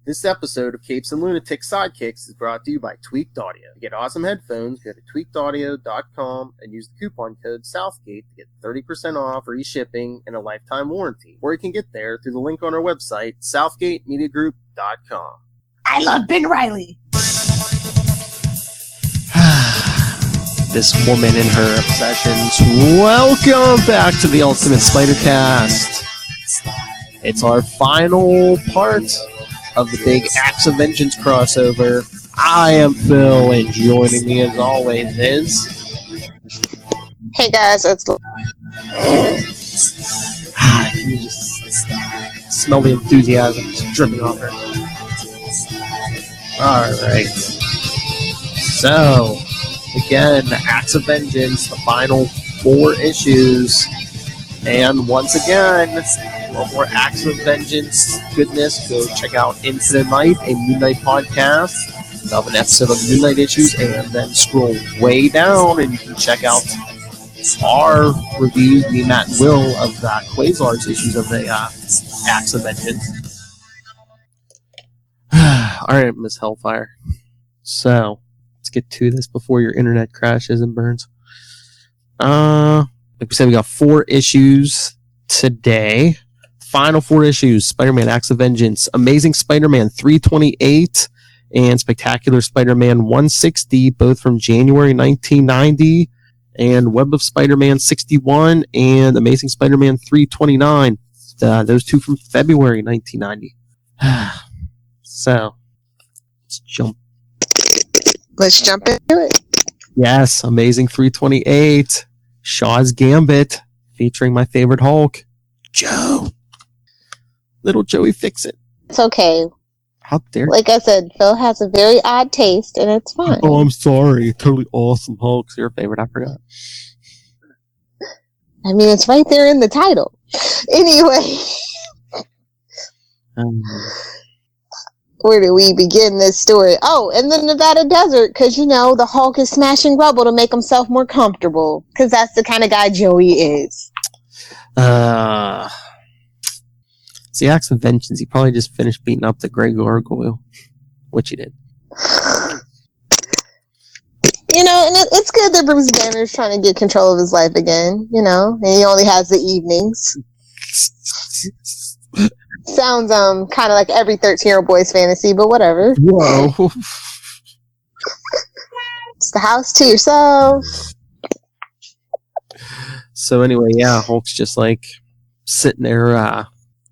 This episode of Capes and Lunatic Sidekicks is brought to you by Tweaked Audio. To get awesome headphones, go to tweakedaudio.com and use the coupon code Southgate to get 30% off, free shipping, and a lifetime warranty. Or you can get there through the link on our website, southgatemediagroup.com. I love Ben Riley. This woman and her obsessions. Welcome back to the Ultimate Spider-Cast. It's our final part of the big Acts of Vengeance crossover. I am Phil, and joining me as always is... Hey guys, it's... You just smell the enthusiasm just dripping off her. Alright. So, again, Acts of Vengeance, the final 4 issues. And once again, one more Acts of Vengeance goodness. Go check out Into the Night, a Moon Knight podcast of an episode of Moon Knight issues, and then scroll way down and you can check out our review, me, Matt, and Will, of Quasar's issues of the Acts of Vengeance. Alright, Miss Hellfire. So, let's get to this before your internet crashes and burns. Like we said, we got 4 issues today. Final 4 issues: Spider-Man Acts of Vengeance, Amazing Spider-Man 328, and Spectacular Spider-Man 160, both from January 1990, and Web of Spider-Man 61 and Amazing Spider-Man 329, those 2 from February 1990. So, let's jump into it. Yes, Amazing 328, Shaw's Gambit, featuring my favorite Hulk, Joe. Little Joey Fix-It. It's okay. How dare you? Like I said, Phil has a very odd taste, and it's fine. Oh, I'm sorry. Totally awesome Hulk's your favorite. I forgot. I mean, it's right there in the title. Anyway. Where do we begin this story? Oh, in the Nevada desert, because, you know, the Hulk is smashing rubble to make himself more comfortable, because that's the kind of guy Joey is. See, Acts of Vengeance, he probably just finished beating up the Grey Gargoyle, which he did. You know, and it's good that Bruce Banner's trying to get control of his life again, you know, and he only has the evenings. Sounds kind of like every 13-year-old boy's fantasy, but whatever. Whoa. It's the house to yourself. So anyway, yeah, Hulk's just like sitting there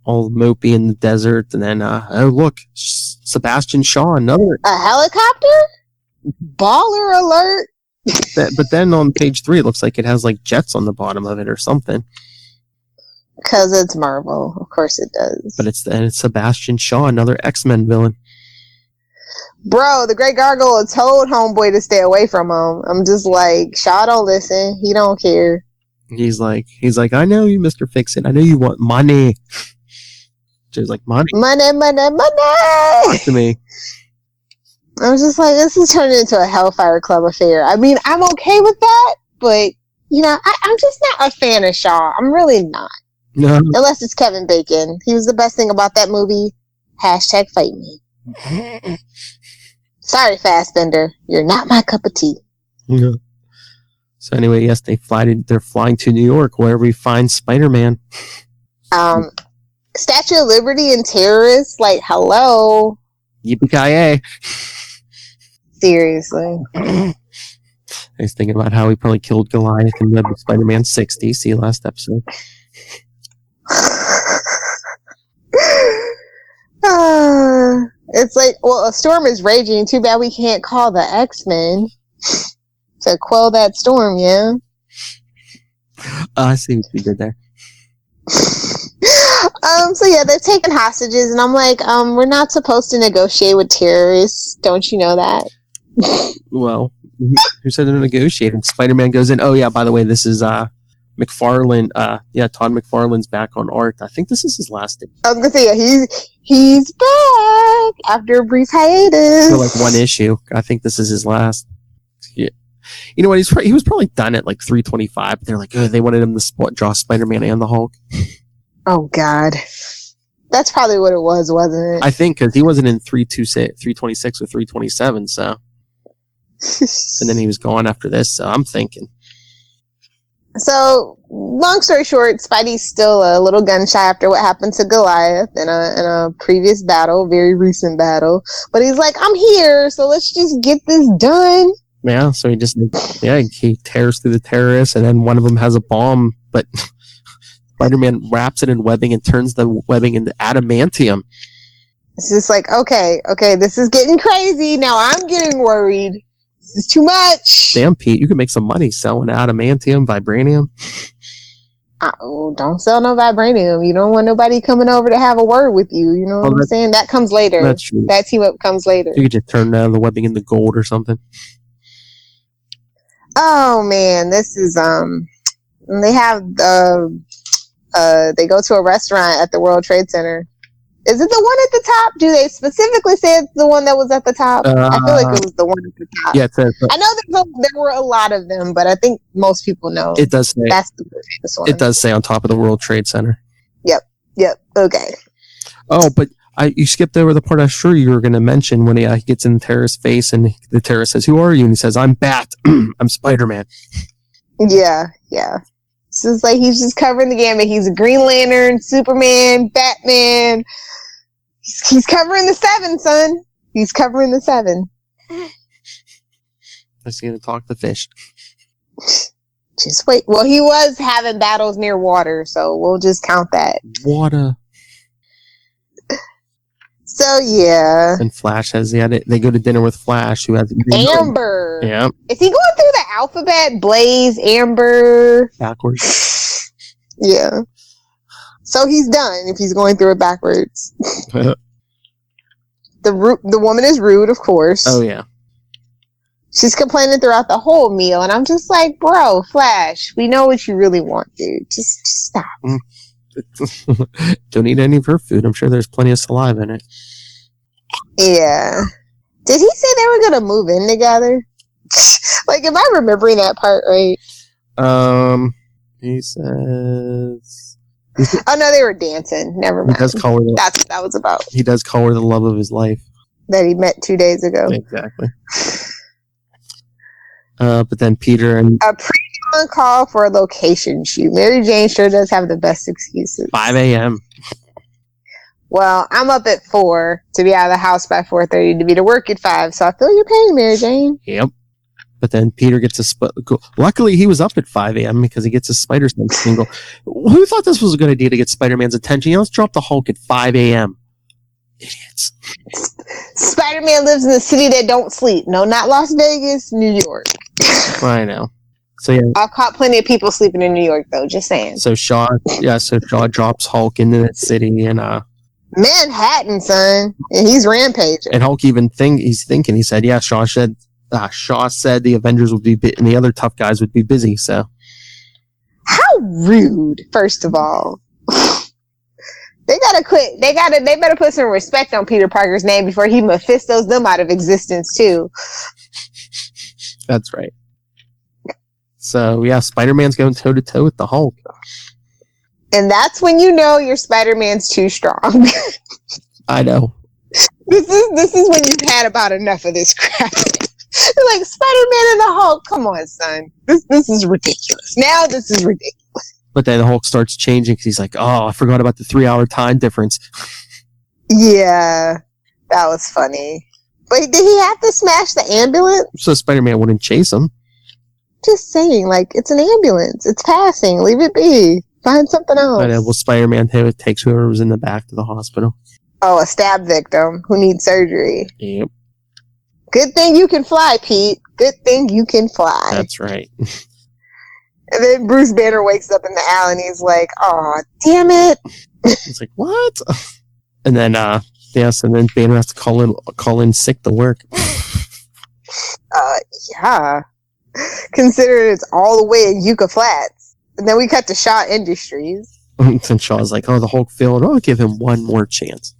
all mopey in the desert, and then, oh look, Sebastian Shaw, another... A helicopter? Baller alert! But then on page 3, it looks like it has like jets on the bottom of it or something. Because it's Marvel. Of course it does. But it's Sebastian Shaw, another X-Men villain. Bro, the Great Gargoyle told Homeboy to stay away from him. I'm just like, Shaw don't listen. He don't care. He's like, I know you, Mr. Fix-It. I know you want money. She's like, money? Money! Talk to me. I was just like, this is turning into a Hellfire Club affair. I mean, I'm okay with that, but, you know, I'm just not a fan of Shaw. I'm really not. No. Unless it's Kevin Bacon. He was the best thing about that movie. Hashtag fight me. Sorry, Fassbender. You're not my cup of tea. Yeah. So anyway, yes, they're flying to New York, where we find Spider-Man. Statue of Liberty and terrorists, like, hello. Yippee-ki-yay. Seriously. I was thinking about how he probably killed Goliath in Web of Spider-Man 60. See last episode. It's like, well, a storm is raging. Too bad we can't call the X-Men to quell that storm, yeah? I see what you did there. So yeah, they're taking hostages, and I'm like, we're not supposed to negotiate with terrorists. Don't you know that? Well, who said they're negotiating? Spider-Man goes in. Oh yeah, by the way, this is McFarlane. Todd McFarlane's back on art. I think this is his last day. I was gonna say, yeah, he's back after a brief hiatus. For like 1 issue. I think this is his last. Yeah. You know what? He was probably done at like 325. But they're like, oh, they wanted him to draw Spider-Man and the Hulk. Oh God, That's probably what it was, wasn't it? I think because he wasn't in 326 or 327, so. And then he was gone after this, so I'm thinking. So, long story short, Spidey's still a little gun shy after what happened to Goliath in a previous battle, very recent battle. But he's like, I'm here, so let's just get this done. Yeah, so he tears through the terrorists, and then one of them has a bomb, but Spider-Man wraps it in webbing and turns the webbing into adamantium. It's just like, okay, this is getting crazy. Now I'm getting worried. This is too much. Damn, Pete, you could make some money selling adamantium, vibranium. Oh, don't sell no vibranium. You don't want nobody coming over to have a word with you. You know what I'm saying? That comes later. That's true. That team up comes later. You could just turn the webbing into gold or something. Oh man, this is they have they go to a restaurant at the World Trade Center. Is it the one at the top? Do they specifically say it's the one that was at the top? I feel like it was the one at the top. Yeah, it says, I know there were a lot of them, but I think most people know. It does say that's the famous one. It does say on top of the World Trade Center. Yep. Okay. Oh, but you skipped over the part I'm sure you were going to mention when he gets in the terrorist's face and the terrorist says, "Who are you?" And he says, "I'm Bat. I'm Spider-Man." Yeah. So it's like he's just covering the gamut. He's a Green Lantern, Superman, Batman. He's covering the 7, son. He's covering the 7. He's going to talk to fish. Just wait. Well, he was having battles near water, so we'll just count that. Water. So, yeah. And Flash has they go to dinner with Flash, who has Amber. Yeah. Is he going through the alphabet? Blaze, Amber. Backwards. Yeah. So he's done if he's going through it backwards. The woman is rude, of course. Oh, yeah. She's complaining throughout the whole meal, and I'm just like, bro, Flash, we know what you really want, dude. Just stop. Don't eat any of her food. I'm sure there's plenty of saliva in it. Yeah. Did he say they were going to move in together? Like, am I remembering that part right? He says... Oh, no, they were dancing. Never mind. That's what that was about. He does call her the love of his life. That he met 2 days ago. Exactly. But then Peter and... A pre-dawn call for a location shoot. Mary Jane sure does have the best excuses. 5 a.m. Well, I'm up at 4 to be out of the house by 4:30 to be to work at 5, so I feel your pain, Mary Jane. Yep. But then Peter gets a luckily he was up at 5 a.m. because he gets a Spider-Man single. Who thought this was a good idea to get Spider-Man's attention? Let's drop the Hulk at 5 a.m. Idiots. Spider-Man lives in a city that don't sleep. No, not Las Vegas, New York. I know. So yeah, I've caught plenty of people sleeping in New York, though. Just saying. So Shaw drops Hulk into that city and Manhattan, son, and he's rampaging. And Hulk even he said, yeah, Shaw said the Avengers would be and the other tough guys would be busy. So how rude! First of all, they gotta quit. They better put some respect on Peter Parker's name before he Mephistos them out of existence too. That's right. So yeah, Spider-Man's going toe to toe with the Hulk. And that's when you know your Spider-Man's too strong. I know. This is when you've had about enough of this crap. You're like, Spider-Man and the Hulk, come on, son. This is ridiculous. Now this is ridiculous. But then the Hulk starts changing because he's like, oh, I forgot about the 3-hour time difference. Yeah, that was funny. But did he have to smash the ambulance? So Spider-Man wouldn't chase him. Just saying, like, it's an ambulance. It's passing. Leave it be. Find something else. I know. Well, Spider-Man takes whoever was in the back to the hospital. Oh, a stab victim who needs surgery. Yep. Good thing you can fly, Pete. Good thing you can fly. That's right. And then Bruce Banner wakes up in the alley and he's like, "Aw, damn it." It's like, what? And then, and then Banner has to call in sick to work. Yeah. Considering it's all the way in Yucca Flats. And then we cut to Shaw Industries. And Shaw's like, oh, the Hulk failed. I'll give him one more chance.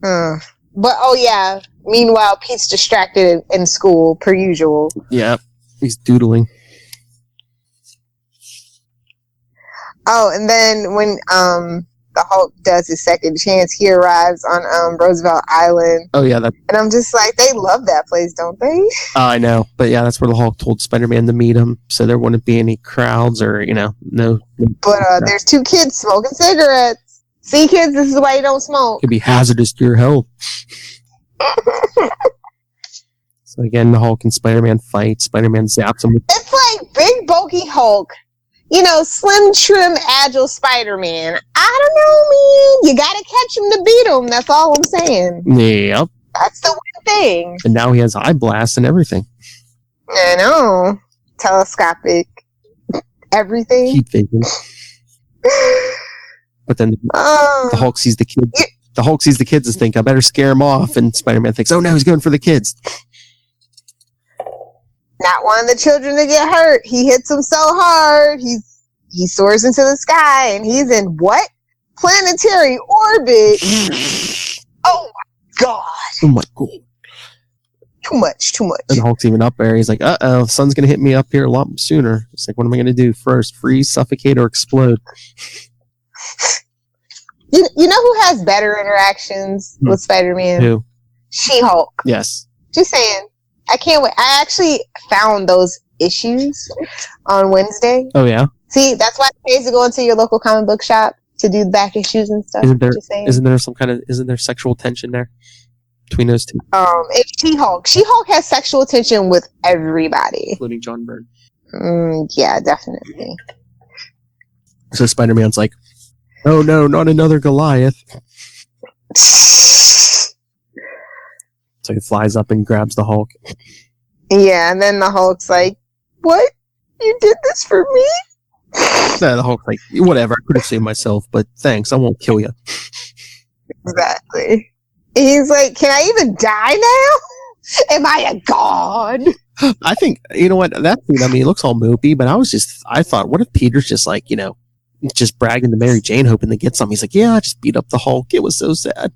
But, oh yeah. Meanwhile, Pete's distracted in school, per usual. Yeah. He's doodling. Oh, and then when the the Hulk does his second chance. He arrives on Roosevelt Island. Oh yeah, that. And I'm just like, they love that place, don't they? I know, but yeah, that's where the Hulk told Spider-Man to meet him, so there wouldn't be any crowds or no. But there's two kids smoking cigarettes. See, kids, this is why you don't smoke. Could be hazardous to your health. So again, the Hulk and Spider-Man fight. Spider-Man zaps him. It's like big, bulky Hulk. Slim, trim, agile Spider-Man. I don't know, man. You gotta catch him to beat him. That's all I'm saying. Yep. That's the one thing. And now he has eye blasts and everything. I know. Telescopic. Everything. Keep thinking. But then the Hulk sees the kids. The Hulk sees the kids and thinks, I better scare him off. And Spider-Man thinks, oh no, he's going for the kids. Not one of the children to get hurt. He hits him so hard. He soars into the sky, and he's in what? Planetary orbit. Oh my god. Oh my god. Too much. And the Hulk's even up there. He's like, the sun's going to hit me up here a lot sooner. It's like, what am I going to do first? Freeze, suffocate, or explode? You know who has better interactions with Spider-Man? Who? She-Hulk. Yes. Just saying. I can't wait. I actually found those issues on Wednesday. Oh, yeah? See, that's why it pays to go into your local comic book shop to do the back issues and stuff. Isn't there sexual tension there between those two? It's She-Hulk. She-Hulk has sexual tension with everybody. Including John Byrne. Yeah, definitely. So Spider-Man's like, oh no, not another Goliath. So he flies up and grabs the Hulk. Yeah, and then the Hulk's like, what? You did this for me? No, the Hulk's like, whatever, I could have saved myself, but thanks, I won't kill you. Exactly. He's like, can I even die now? Am I a god? I think, you know what, that scene, I mean, it looks all mopey, but I thought, what if Peter's just like, just bragging to Mary Jane, hoping to get something? He's like, yeah, I just beat up the Hulk. It was so sad.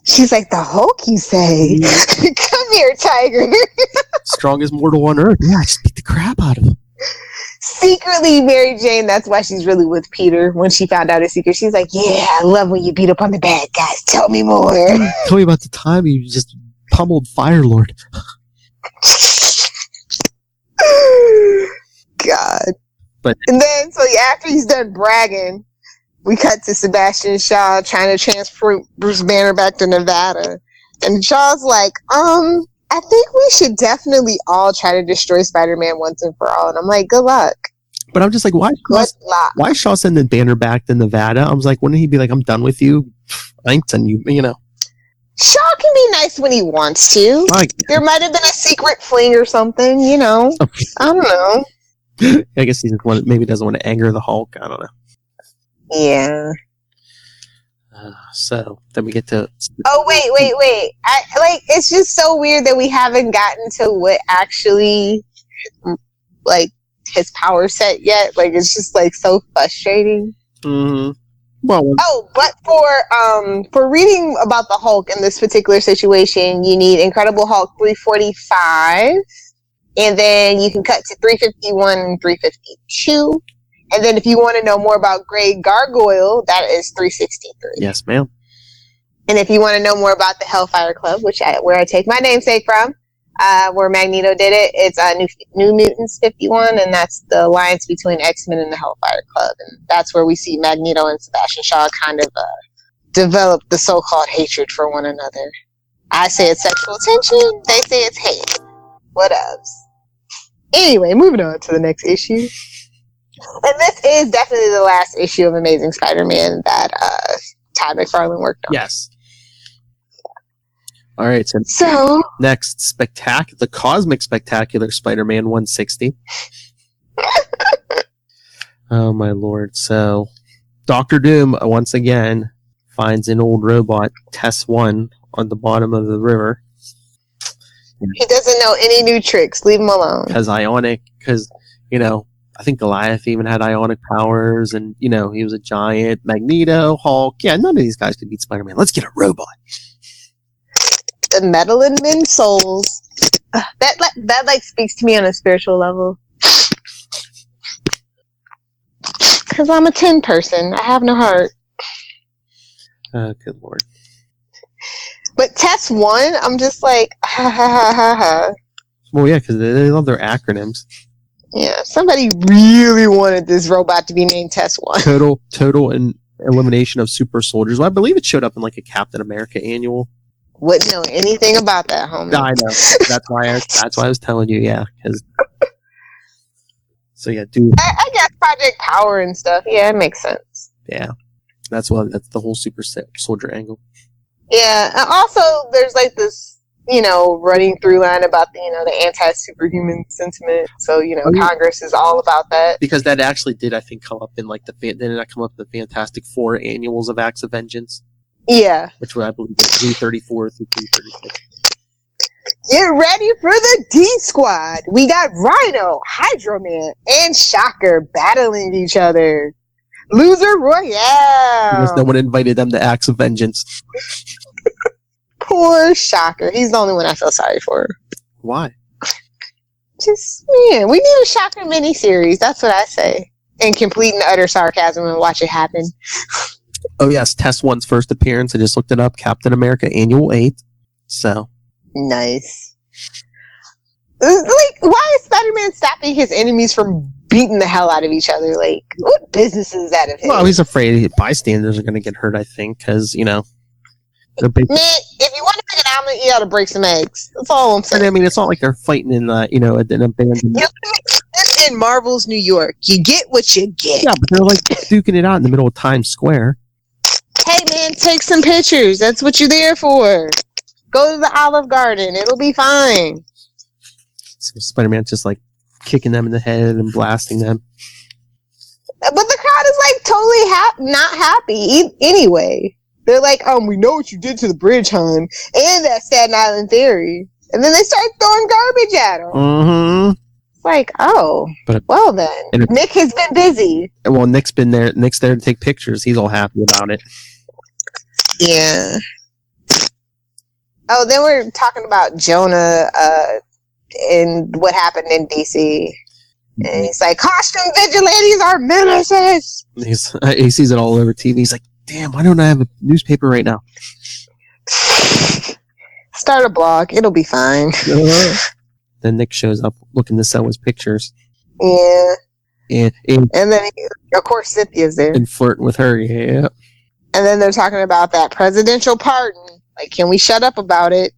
She's like, the Hulk, you say? Come here, tiger. Strongest mortal on Earth. Yeah, I just beat the crap out of him. Secretly, Mary Jane, that's why she's really with Peter when she found out his secret. She's like, yeah, I love when you beat up on the bad guys. Tell me more. Tell me about the time you just pummeled Firelord. God. And then, so after he's done bragging, we cut to Sebastian Shaw trying to transport Bruce Banner back to Nevada. And Shaw's like, I think we should definitely all try to destroy Spider-Man once and for all. And I'm like, good luck. But I'm just like, why is Shaw sending Banner back to Nevada? I was like, wouldn't he be like, I'm done with you? I ain't sending you, Shaw can be nice when he wants to. There might have been a secret fling or something, I don't know. I guess he maybe doesn't want to anger the Hulk. I don't know. Yeah. So then we get to. Oh wait! It's just so weird that we haven't gotten to what actually, his power set yet. It's just so frustrating. Mm-hmm. Well. Oh, but for reading about the Hulk in this particular situation, you need Incredible Hulk 345. And then you can cut to 351 and 352. And then if you want to know more about Grey Gargoyle, that is 363. Yes, ma'am. And if you want to know more about the Hellfire Club, where I take my namesake from, where Magneto did it, it's New Mutants 51, and that's the alliance between X-Men and the Hellfire Club. And that's where we see Magneto and Sebastian Shaw kind of develop the so-called hatred for one another. I say it's sexual tension. They say it's hate. What else? Anyway, moving on to the next issue. And this is definitely the last issue of Amazing Spider-Man that Todd McFarlane worked on. Yes. All right. So next, the Cosmic Spectacular Spider-Man 160. Oh my lord! So Doctor Doom once again finds an old robot, Test 1, on the bottom of the river. He doesn't know any new tricks. Leave him alone. Because I think Goliath even had ionic powers, and, he was a giant. Magneto, Hulk. Yeah, none of these guys could beat Spider-Man. Let's get a robot. The metal in men's souls. That speaks to me on a spiritual level. Because I'm a 10 person. I have no heart. Good lord. But test 1, I'm just like, ha ha ha ha ha. Well, yeah, because they love their acronyms. Yeah, somebody really wanted this robot to be named Test 1. Total and elimination of super soldiers. Well, I believe it showed up in like a Captain America annual. Wouldn't know anything about that, homie. I know. That's why I was telling you, yeah. So yeah, dude. I guess Project Power and stuff. Yeah, it makes sense. Yeah, that's the whole super soldier angle. Yeah, and also there's like this, running through line about the anti-superhuman sentiment. So Congress is all about that. Because that actually did, I think, come up in like didn't that come up in the Fantastic Four annuals of Acts of Vengeance? Yeah, which I believe is 334 through 336. Get ready for the D Squad. We got Rhino, Hydro Man, and Shocker battling each other. Loser Royale. Because no one invited them to Acts of Vengeance. Poor Shocker. He's the only one I feel sorry for. Why? We need a Shocker miniseries. That's what I say. And complete and utter sarcasm and watch it happen. Oh yes, Test 1's first appearance. I just looked it up. Captain America Annual 8. So nice. Like, why is Spider-Man stopping his enemies from beating the hell out of each other? Like, what business is that of his? Well, he's afraid bystanders are going to get hurt, I think, because, they're big. Man, if you want to make an omelet, you gotta break some eggs. That's all I'm saying. And, I mean, it's not like they're fighting in, an abandoned... In Marvel's New York. You get what you get. Yeah, but they're, like, duking it out in the middle of Times Square. Hey, man, take some pictures. That's what you're there for. Go to the Olive Garden. It'll be fine. So Spider-Man's just, like, kicking them in the head and blasting them. But the crowd is, like, totally not happy anyway. They're like, we know what you did to the bridge, hon. And that Staten Island theory. And then they start throwing garbage at him. Mm-hmm. It's like, well then. Nick has been busy. Well, Nick's been there. Nick's there to take pictures. He's all happy about it. Yeah. Oh, then we're talking about Jonah and what happened in D.C. And he's like, costume vigilantes are menaces. He sees it all over TV. He's like, damn, why don't I have a newspaper right now? Start a blog. It'll be fine. Then Nick shows up looking to sell his pictures. Yeah. And then, of course, Cynthia's there. And flirting with her, yeah. And then they're talking about that presidential pardon. Like, can we shut up about it?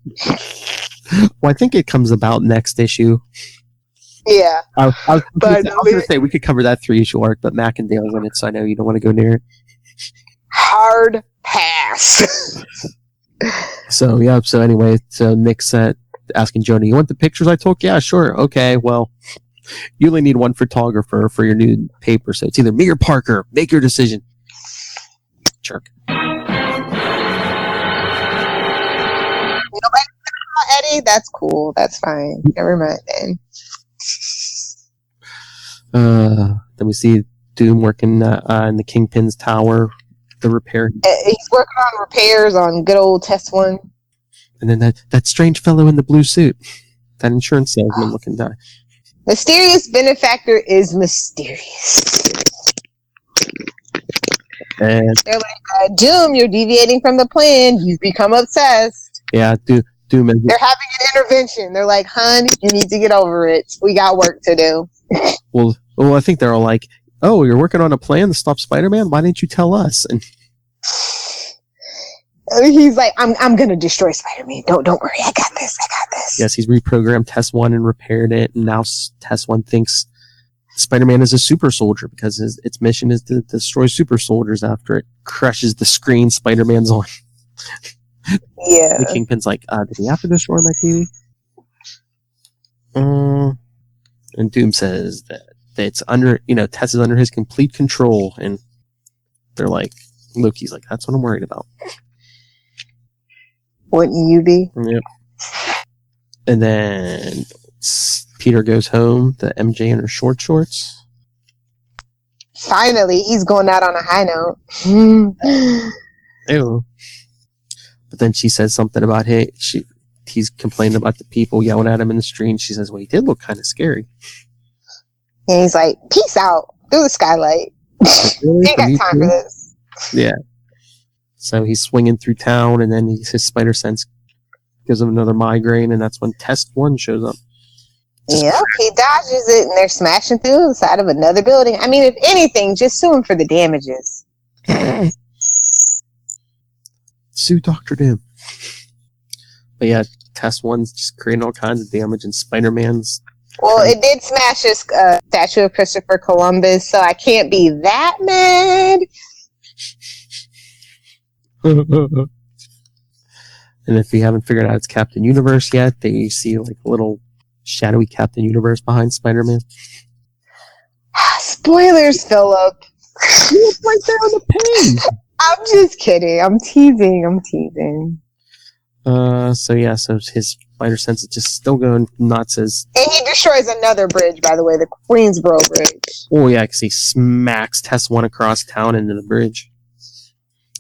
Well, I think it comes about next issue. Yeah. I was going to say we could cover that 3-issue arc, but Macendale's in it, so I know you don't want to go near it. Hard pass. So anyway, Nick's asking Jonah, you want the pictures I took? Yeah, sure. Okay, well, you only need one photographer for your new paper, so it's either me or Parker. Make your decision. Jerk. Nobody Eddie? That's cool. That's fine. Never mind then. Then we see Doom working in the Kingpin's tower, the repair. He's working on repairs on good old Test 1. And then that strange fellow in the blue suit, that insurance salesman looking guy. Mysterious benefactor is mysterious. And they're like, Doom, you're deviating from the plan. You've become obsessed. Yeah, Doom. They're having an intervention. They're like, hun, you need to get over it. We got work to do. Well, I think they're all like, oh, you're working on a plan to stop Spider-Man? Why didn't you tell us? And he's like, I'm gonna destroy Spider-Man. Don't worry, I got this. Yes, he's reprogrammed Test 1 and repaired it, and now Test 1 thinks Spider-Man is a super soldier because its mission is to destroy super soldiers after it crushes the screen Spider-Man's on. Yeah. The Kingpin's like, did he have to destroy my TV? And Doom says that it's under, Tess is under his complete control, and they're like, Loki's like, that's what I'm worried about. Wouldn't you be? Yep. And then Peter goes home to MJ in her short shorts. Finally, he's going out on a high note. Ew. But then she says something about, he's complaining about the people yelling at him in the street, and she says, well, he did look kind of scary. And he's like, peace out through the skylight. Like, really? Ain't got time for this. Yeah. So he's swinging through town, and then his spider sense gives him another migraine, and that's when Test 1 shows up. Yep, he dodges it, and they're smashing through the side of another building. I mean, if anything, just sue him for the damages. Sue Dr. Doom. But yeah, Test 1's just creating all kinds of damage, and Spider-Man's... Well, it did smash his statue of Christopher Columbus, so I can't be that mad. And if you haven't figured out it's Captain Universe yet, you see like a little shadowy Captain Universe behind Spider-Man. Spoilers, Philip. It's right there on the page. I'm just kidding. I'm teasing. So his spider sense is just still going nuts as... And he destroys another bridge, by the way, the Queensboro Bridge. Oh yeah, because he smacks Test 1 across town into the bridge.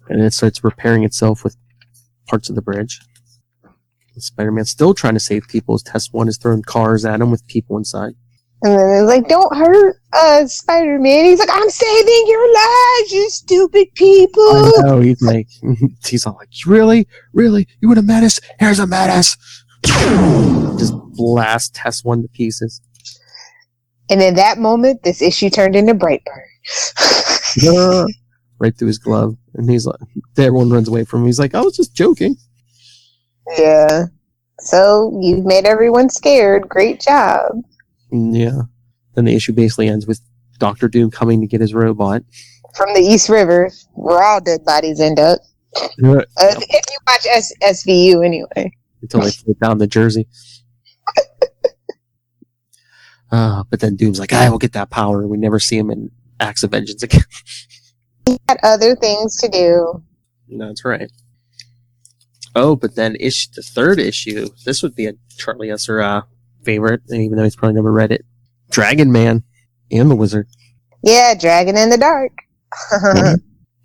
And it starts repairing itself with parts of the bridge. And Spider-Man's still trying to save people as Test 1 is throwing cars at him with people inside. And then it's like, don't hurt Spider-Man. He's like, I'm saving your lives, you stupid people. I know, he's all like, really? Really? You want a menace? Here's a menace! Just blast Test 1 to pieces. And in that moment, this issue turned into Brightburn. Right through his glove. And he's like, everyone runs away from him. He's like, I was just joking. Yeah. So, you've made everyone scared. Great job. Yeah. Then the issue basically ends with Dr. Doom coming to get his robot. From the East River, where all dead bodies end up. If you watch SVU, anyway. Until they flip down to Jersey. But then Doom's like, I will get that power. We never see him in Acts of Vengeance again. He had other things to do. That's right. Oh, but then the third issue, this would be a Charlie Esser favorite, even though he's probably never read it. Dragon Man and the Wizard. Yeah, Dragon in the Dark.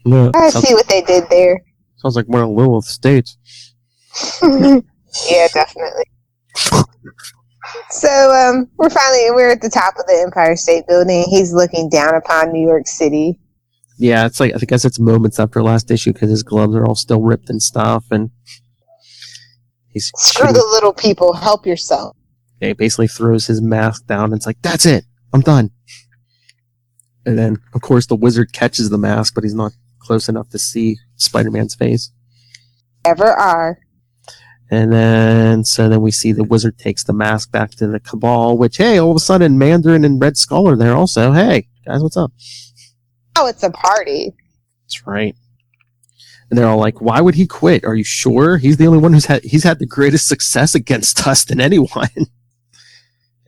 No, I see what they did there. Sounds like one of Lilith's states. Yeah, definitely. So, we're at the top of the Empire State Building. He's looking down upon New York City. Yeah, it's like, I guess it's moments after last issue because his gloves are all still ripped and stuff, and he's... Screw the little people, help yourself. Yeah, he basically throws his mask down and it's like, that's it, I'm done. And then, of course, the Wizard catches the mask, but he's not close enough to see Spider-Man's face. Ever are. And then, so then we see the Wizard takes the mask back to the Cabal, which, hey, all of a sudden, Mandarin and Red Skull are there also. Hey, guys, what's up? Oh, it's a party. That's right. And they're all like, why would he quit? Are you sure? He's the only one he's had the greatest success against us than anyone.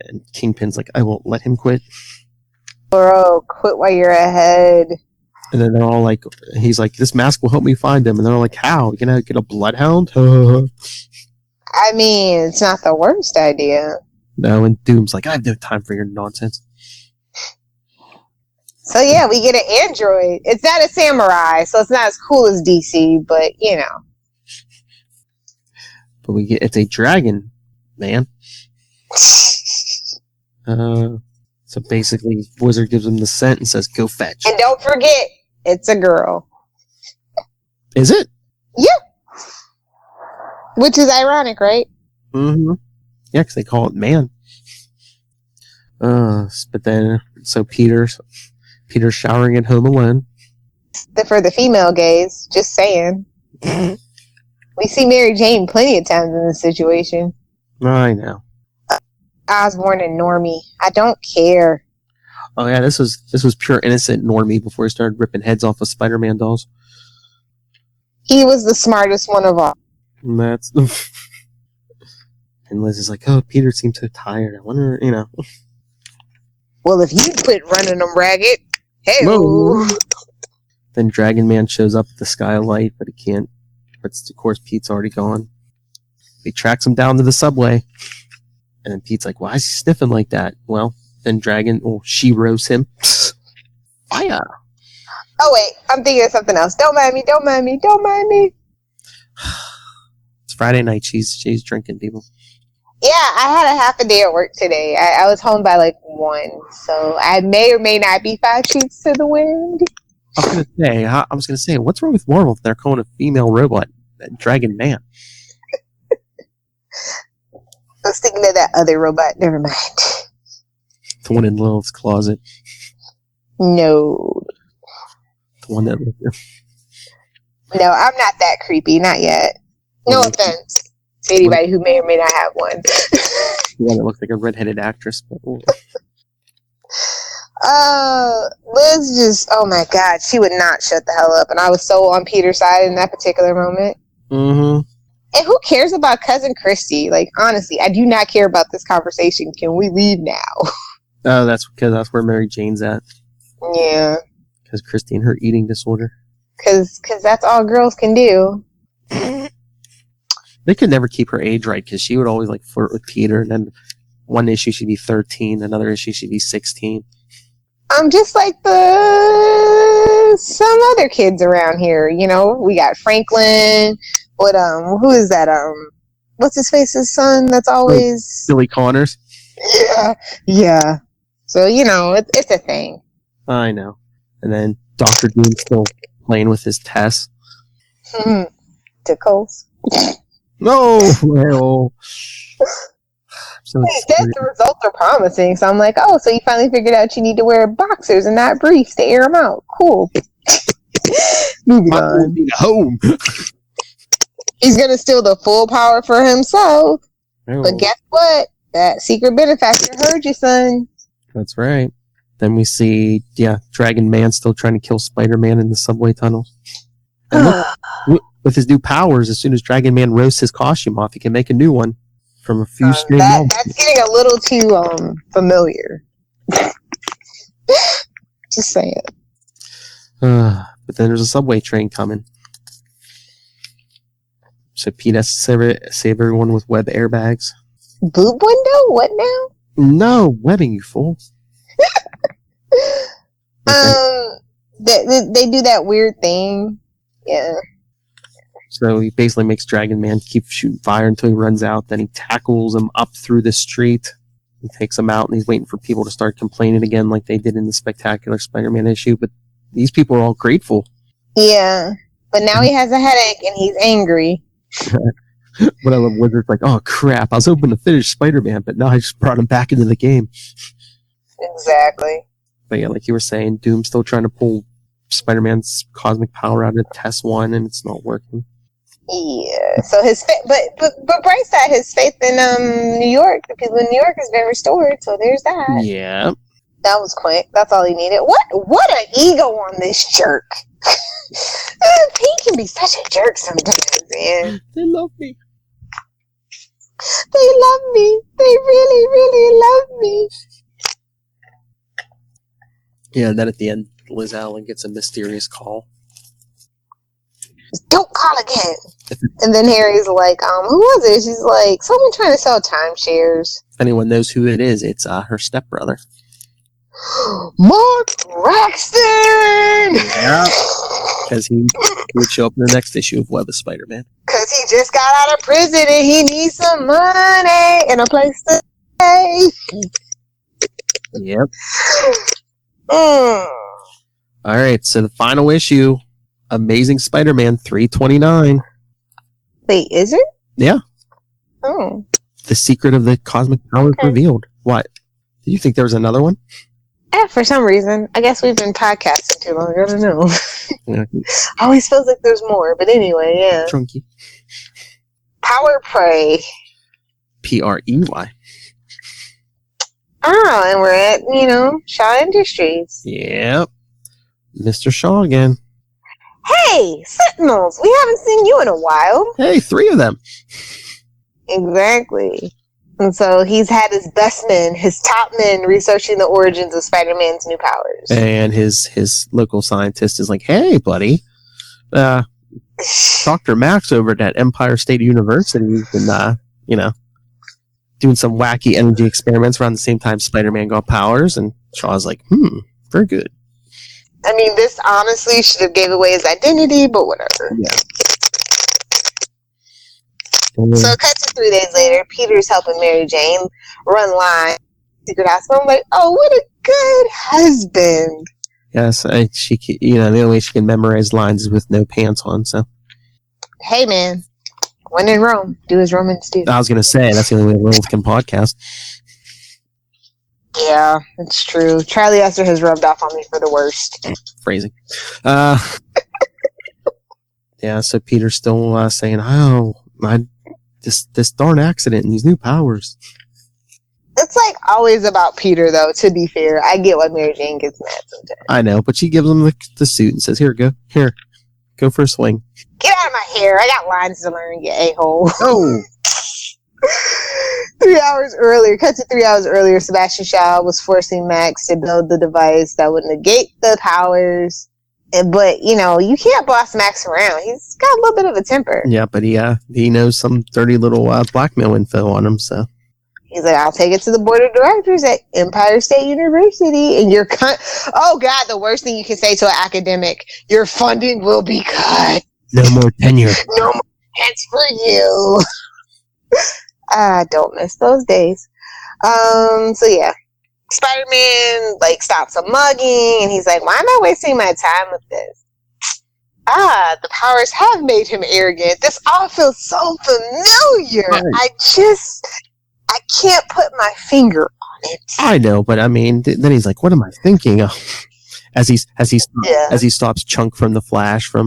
And Kingpin's like, I won't let him quit. Bro, quit while you're ahead. And then they're all like, he's like, this mask will help me find him. And they're all like, how? You gonna get a bloodhound? I mean, it's not the worst idea. No, and Doom's like, I have no time for your nonsense. So yeah, we get an android. It's not a samurai, so it's not as cool as DC, but you know. But it's a dragon, man. So basically, Wizard gives him the scent and says, go fetch. And don't forget, it's a girl. Is it? Yeah. Which is ironic, right? Mm-hmm. Yeah, because they call it man. But then, so Peter's showering at home alone. For the female gaze, just saying. We see Mary Jane plenty of times in this situation. I know. Osborn and Normie. I don't care. Oh yeah, this was pure innocent Normie before he started ripping heads off of Spider-Man dolls. He was the smartest one of all. And that's and Liz is like, oh, Peter seems so tired. I wonder, you know. Well, if you quit running them ragged, hey. Then Dragon Man shows up at the skylight, but he can't. But of course, Pete's already gone. He tracks him down to the subway. And then Pete's like, why is he sniffing like that? Well, then she roasts him. Fire! Oh, wait. I'm thinking of something else. Don't mind me. It's Friday night. She's drinking, people. Yeah, I had a half a day at work today. I was home by like 1, so I may or may not be 5 sheets to the wind. I was gonna say, what's wrong with Marvel if they're calling a female robot Dragon Man? I was thinking of that other robot. Never mind. The one in Lilith's closet. No. The one that. No, I'm not that creepy. Not yet. No offense to anybody who may or may not have one. The one that looks like a redheaded actress. Liz just, oh my God, she would not shut the hell up. And I was so on Peter's side in that particular moment. Mm-hmm. And who cares about Cousin Christy? Like, honestly, I do not care about this conversation. Can we leave now? Oh, that's because that's where Mary Jane's at. Yeah. Because Christy and her eating disorder. Because that's all girls can do. They could never keep her age right because she would always like flirt with Peter, and then one issue she'd be 13, another issue she'd be 16. Just like some other kids around here. You know, we got Franklin. What who is that? What's his face's son? That's always Billy Connors. Yeah. So you know, it's a thing. I know. And then Dr. Doom's still playing with his tests. Tickles. No, well. So the results are promising. So I'm like, oh, so you finally figured out you need to wear boxers and not briefs to air them out. Cool. Moving on. Home. He's gonna steal the full power for himself. Oh. But guess what? That secret benefactor heard you, son. That's right. Then we see, Dragon Man still trying to kill Spider-Man in the subway tunnels. And look, with his new powers, as soon as Dragon Man roasts his costume off, he can make a new one from a few string moments. That's getting a little too familiar. Just saying. But then there's a subway train coming. So Pete has to save everyone with web airbags. Boob window? What now? No, webbing, you fool. They do that weird thing. Yeah. So he basically makes Dragon Man keep shooting fire until he runs out. Then he tackles him up through the street and takes him out. And he's waiting for people to start complaining again like they did in the Spectacular Spider-Man issue. But these people are all grateful. Yeah. But now he has a headache and he's angry. But I love Wizard's like, oh crap, I was hoping to finish Spider-Man, but now I just brought him back into the game. Exactly. But yeah, like you were saying, Doom's still trying to pull Spider-Man's cosmic power out of Test 1, and it's not working. Yeah. So his but Bryce had his faith in New York. The people in New York has been restored. So there's that. Yeah. That was quick. That's all he needed. What an ego on this jerk. Pete can be such a jerk sometimes, man. They love me. They love me. They really, really love me. Yeah, and then at the end, Liz Allen gets a mysterious call. Don't call again. And then Harry's like, who was it? She's like, someone trying to sell timeshares. If anyone knows who it is, it's her stepbrother. Mark Braxton! Yeah. Because he would show up in the next issue of Web of Spider-Man. Because he just got out of prison and he needs some money and a place to stay. Yep. Alright, so the final issue, Amazing Spider-Man 329. Wait, is it? Yeah. Oh. The secret of the cosmic powers revealed. What? Did you think there was another one? Yeah, for some reason. I guess we've been podcasting too long. I don't know. Yeah. Always feels like there's more. But anyway, yeah. Trunky. Power Prey. Prey. Oh, and we're at, Shaw Industries. Yep. Mr. Shaw again. Hey, Sentinels! We haven't seen you in a while. Hey, 3 of them. Exactly. And so he's had his best men, his top men, researching the origins of Spider-Man's new powers. And his local scientist is like, hey, buddy, Dr. Max over at Empire State University has been, doing some wacky energy experiments around the same time Spider-Man got powers. And Shaw's like, very good. I mean, this honestly should have gave away his identity, but whatever. Yeah. So it cuts to 3 days later, Peter's helping Mary Jane run line secret house. And I'm like, oh, what a good husband. Yes, the only way she can memorize lines is with no pants on. So, hey man, when in Rome, do as Romans do. I was gonna say that's the only way Lilith can podcast. Yeah, it's true. Charlie Esther has rubbed off on me for the worst. Phrasing. Yeah, so Peter's still saying, "Oh, this darn accident and these new powers." It's like always about Peter, though. To be fair, I get why Mary Jane gets mad sometimes. I know, but she gives him the suit and says, "Here, go for a swing." Get out of my hair! I got lines to learn, you a-hole. Oh. 3 hours earlier, cut to 3 hours earlier, Sebastian Shaw was forcing Max to build the device that would negate the powers. But, you can't boss Max around. He's got a little bit of a temper. Yeah, but he knows some dirty little blackmail info on him, so. He's like, I'll take it to the board of directors at Empire State University, and oh God, the worst thing you can say to an academic, your funding will be cut. No more tenure. No more chance for you. I don't miss those days. So yeah. Spider-Man, stops a mugging, and he's like, why am I wasting my time with this? The powers have made him arrogant. This all feels so familiar. Right. I can't put my finger on it. I know, but I mean, then he's like, what am I thinking of? As he stops Chunk from the Flash from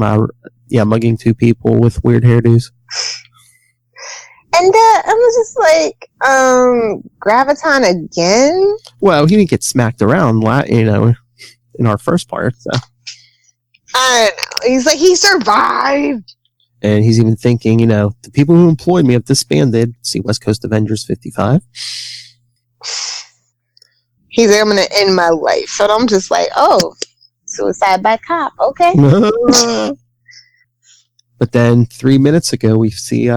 mugging two people with weird hairdos. And I was just like, Graviton again? Well, he didn't get smacked around, in our first part, so. I don't know. He's like, he survived. And he's even thinking, the people who employed me have disbanded. See West Coast Avengers 55. He's like, I'm going to end my life. And I'm just like, oh, suicide by cop. Okay. But then 3 minutes ago, we see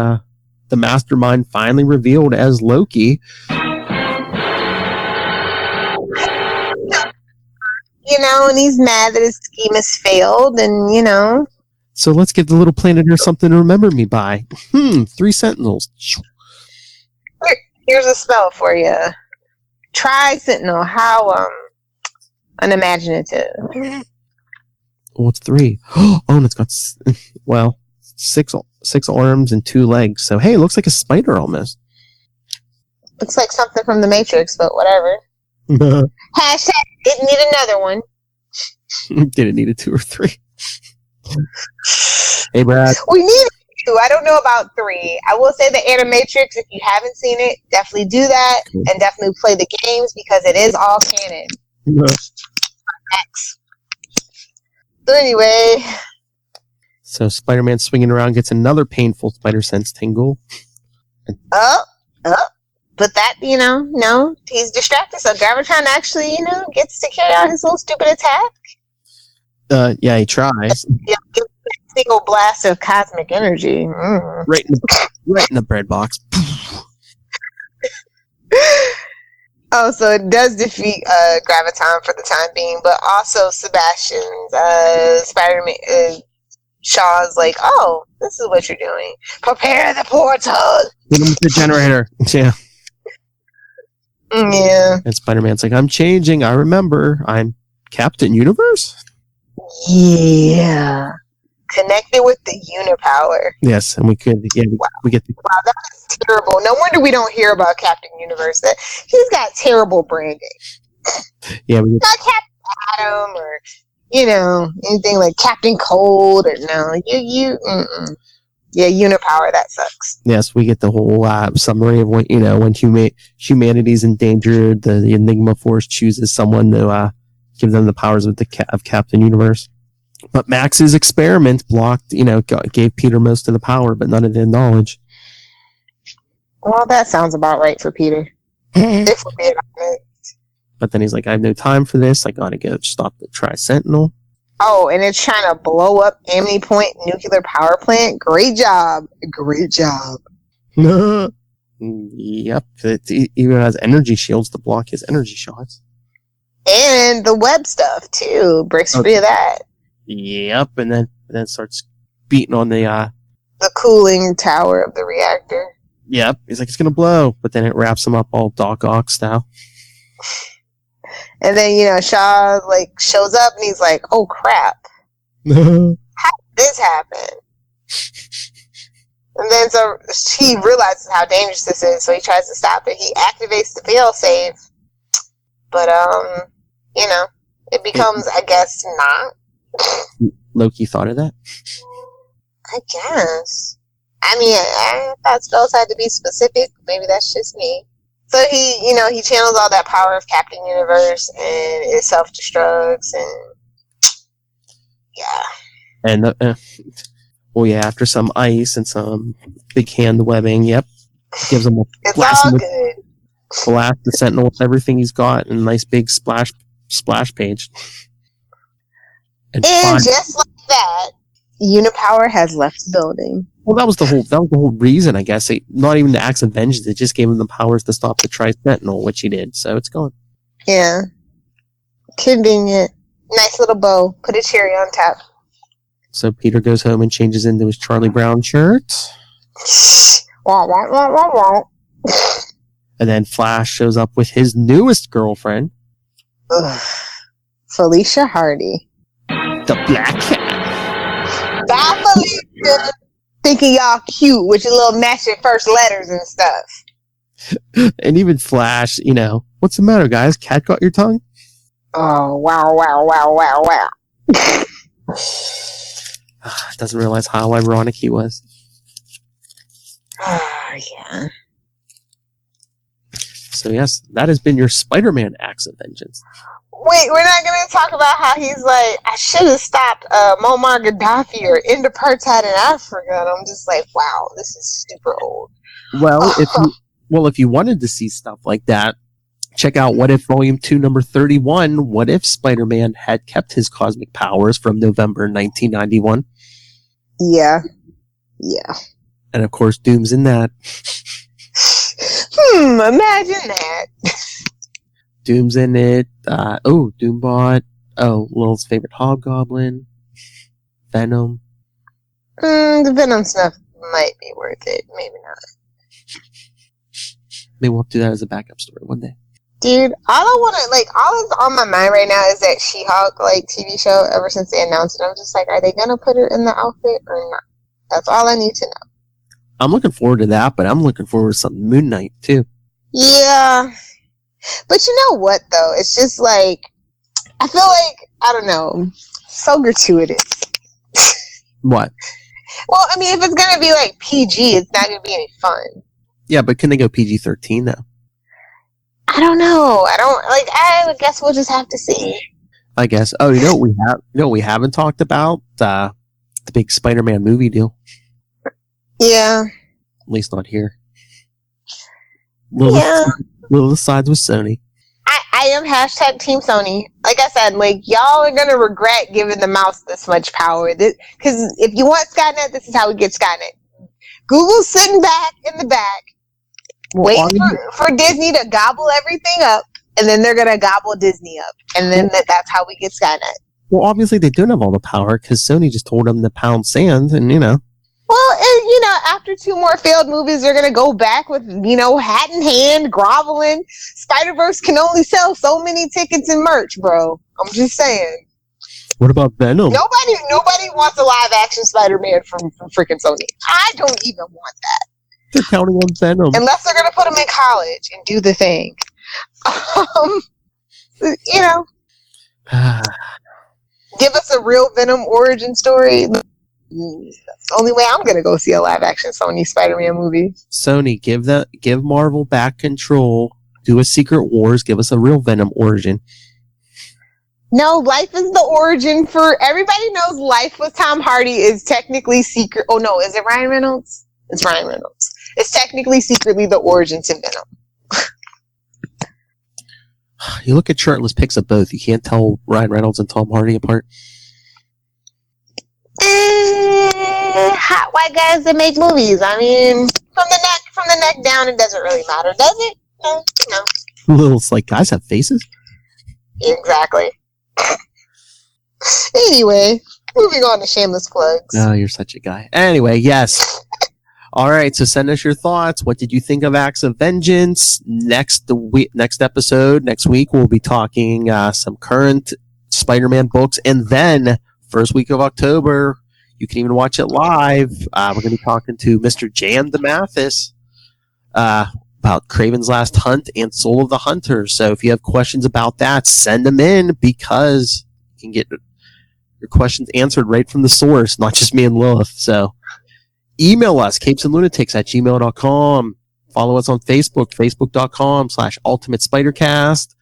the mastermind finally revealed as Loki. And he's mad that his scheme has failed, and, So let's give the little planet Earth something to remember me by. 3 sentinels. Here's a spell for you. Tri-sentinel. How unimaginative. What's 3? Oh, and it's got six arms and 2 legs. So hey, it looks like a spider almost. Looks like something from the Matrix, but whatever. Hashtag didn't need another one. Didn't need a 2 or 3. Hey, Brad. We need 2. I don't know about 3. I will say the Animatrix, if you haven't seen it, definitely do that. Cool. And definitely play the games because it is all canon. X. So anyway. So Spider-Man swinging around gets another painful spider sense tingle. But that, no, he's distracted. So Gravitron actually, gets to carry out his little stupid attack. Yeah, he tries. Yeah, give a single blast of cosmic energy. Right in the bread box. Oh, so it does defeat Graviton for the time being, but also Sebastian's Spider-Man Shaw's like, oh, this is what you're doing. Prepare the portal. Hit him with the generator. Yeah. Yeah. And Spider-Man's like, I'm changing. I remember. I'm Captain Universe? Yeah. Connected with the Unipower. Yes, and we get Wow, that's terrible. No wonder we don't hear about Captain Universe. He's got terrible branding. Yeah, not Captain Atom or anything like Captain Cold or no. Yeah, Unipower, that sucks. Yes, we get the whole summary of when humanity's endangered, the Enigma Force chooses someone to give them the powers of Captain Universe. But Max's experiment blocked, gave Peter most of the power, but none of the knowledge. Well, that sounds about right for Peter. If we're being honest. But then he's like, I have no time for this. I gotta go stop the Tri-Sentinel. Oh, and it's trying to blow up Amity Point nuclear power plant. Great job. Yep. It even has energy shields to block his energy shots. And the web stuff, too. Breaks free of that. Yep. And then starts beating on the cooling tower of the reactor. Yep. He's like, it's going to blow. But then it wraps him up all Doc Ock style. And then, Shaw, shows up and he's like, oh, crap. How did this happen? And then so he realizes how dangerous this is, so he tries to stop it. He activates the failsafe. But, it becomes, I guess, not. Loki thought of that? I guess. I mean, I thought spells had to be specific. Maybe that's just me. So he channels all that power of Captain Universe and it self-destructs and yeah. And after some ice and some big hand webbing, yep, gives him a blast the Sentinel with everything he's got and a nice big splash page. And just like that, Unipower has left the building. Well, that was the whole reason, I guess. Not even the acts of vengeance. It just gave him the powers to stop the Tri-Sentinel, which he did. So it's gone. Yeah. Convenient. Nice little bow. Put a cherry on top. So Peter goes home and changes into his Charlie Brown shirt. And then Flash shows up with his newest girlfriend. Felicia Hardy. The Black Cat. Bye, Felicia. Thinking y'all cute with your little matching first letters and stuff. And even Flash, what's the matter, guys? Cat got your tongue? Oh, wow. Doesn't realize how ironic he was. Yeah. So yes, that has been your Spider-Man acts of vengeance. Wait, we're not going to talk about how he's like, I should have stopped Muammar Gaddafi or Indopartheid in Africa. And I'm just like, wow, this is super old. Well, if you wanted to see stuff like that, check out What If Volume 2, number 31. What if Spider-Man had kept his cosmic powers from November 1991? Yeah. And of course, Doom's in that. Imagine that. Doom's in it. Doombot. Little's favorite Hobgoblin. Venom. The Venom stuff might be worth it. Maybe not. Maybe we'll do that as a backup story one day. Dude, all that's on my mind right now is that She-Hulk, TV show, ever since they announced it. I'm just like, are they gonna put her in the outfit or not? That's all I need to know. I'm looking forward to that, but I'm looking forward to something Moon Knight, too. Yeah. But you know what, though? It's just I feel like, I don't know, so gratuitous. What? Well, I mean, if it's going to be PG, it's not going to be any fun. Yeah, but can they go PG-13, though? I don't know. I guess we'll just have to see. I guess. Oh, we haven't talked about? The big Spider-Man movie deal. Yeah. At least not here. Little sides with Sony. I am hashtag Team Sony. Like I said, y'all are going to regret giving the mouse this much power. Because if you want Skynet, this is how we get Skynet. Google's sitting back in the back, waiting for Disney to gobble everything up, and then they're going to gobble Disney up. And then that's how we get Skynet. Well, obviously they don't have all the power, because Sony just told them to pound sand, and Well, and, after 2 more failed movies, they're going to go back with, hat in hand, groveling. Spider-Verse can only sell so many tickets and merch, bro. I'm just saying. What about Venom? Nobody wants a live-action Spider-Man from freaking Sony. I don't even want that. They're counting on Venom. Unless they're going to put him in college and do the thing. Give us a real Venom origin story. That's the only way I'm going to go see a live-action Sony Spider-Man movie. Sony, give Marvel back control. Do a Secret Wars. Give us a real Venom origin. No, Life is the origin for... Everybody knows Life with Tom Hardy is technically secret... Oh, no, is it Ryan Reynolds? It's Ryan Reynolds. It's technically secretly the origin to Venom. You look at chartless pics of both. You can't tell Ryan Reynolds and Tom Hardy apart. Hot white guys that make movies. I mean, from the neck down, it doesn't really matter, does it? No. Little's like, guys have faces? Exactly. Anyway, moving on to shameless plugs. Oh, you're such a guy. Anyway, yes. All right, so send us your thoughts. What did you think of Acts of Vengeance? Next episode, next week, we'll be talking some current Spider-Man books, and then first week of October, you can even watch it live. We're going to be talking to Mr. Jan DeMathis about Kraven's Last Hunt and Soul of the Hunter. So if you have questions about that, send them in, because you can get your questions answered right from the source, not just me and Lilith. So email us, capesandlunatics@gmail.com. Follow us on Facebook, facebook.com/ultimatespidercast.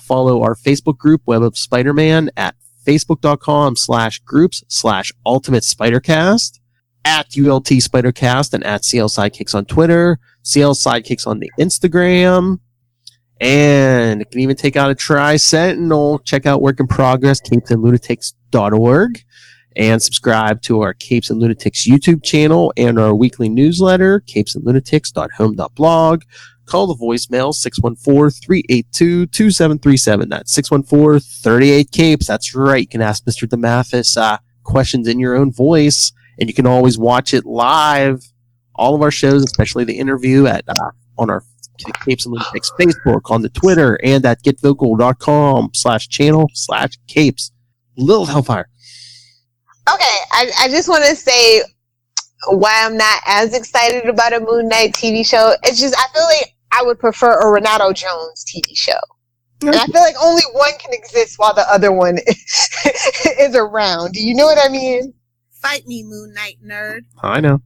Follow our Facebook group, Web of Spider-Man, at facebook.com/groups/ultimatespidercast, at ULT Spidercast, and at CL Sidekicks on Twitter, CL Sidekicks on the Instagram. And you can even take out a Tri-Sentinel. Check out Work in Progress, capesandlunatics.org. And subscribe to our Capes and Lunatics YouTube channel and our weekly newsletter, capesandlunatics.home.blog. Call the voicemail, 614-382-2737. That's 614-38-CAPES. That's right. You can ask Mr. DeMathis questions in your own voice, and you can always watch it live. All of our shows, especially the interview, on our Capes and Lunatics Facebook, on the Twitter, and at getvocal.com/channel/capes. Little Hellfire. Okay, I just want to say why I'm not as excited about a Moon Knight TV show. It's just, I feel like I would prefer a Renato Jones TV show. And I feel like only one can exist while the other one is around. Do you know what I mean? Fight me, Moon Knight nerd. I know.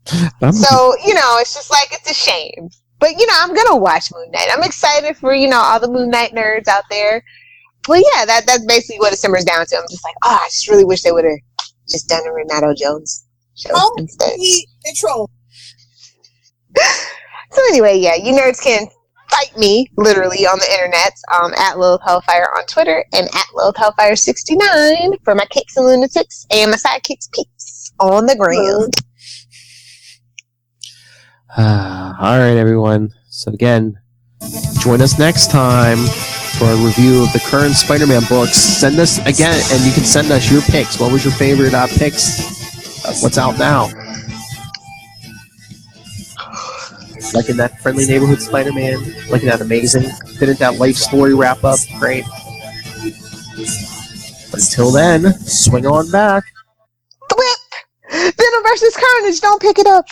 So, it's just like, it's a shame. But, I'm going to watch Moon Knight. I'm excited for, all the Moon Knight nerds out there. Well, yeah, that's basically what it simmers down to. I'm just like, I just really wish they would have just done a Renato Jones show instead. The troll. So anyway, yeah, you nerds can fight me, literally, on the internet, at Lilith Hellfire on Twitter, and at Lilith Hellfire 69 for my Capes and Lunatics and my sidekicks peeps on the ground. All right, everyone. So again, join us next time for a review of the current Spider-Man books. Send us again, and you can send us your picks. What was your favorite picks? What's out now? Liking that Friendly Neighborhood Spider-Man? Liking that Amazing? Didn't that life story wrap up? Great. But until then, swing on back. Thwip! Venom versus Carnage, don't pick it up.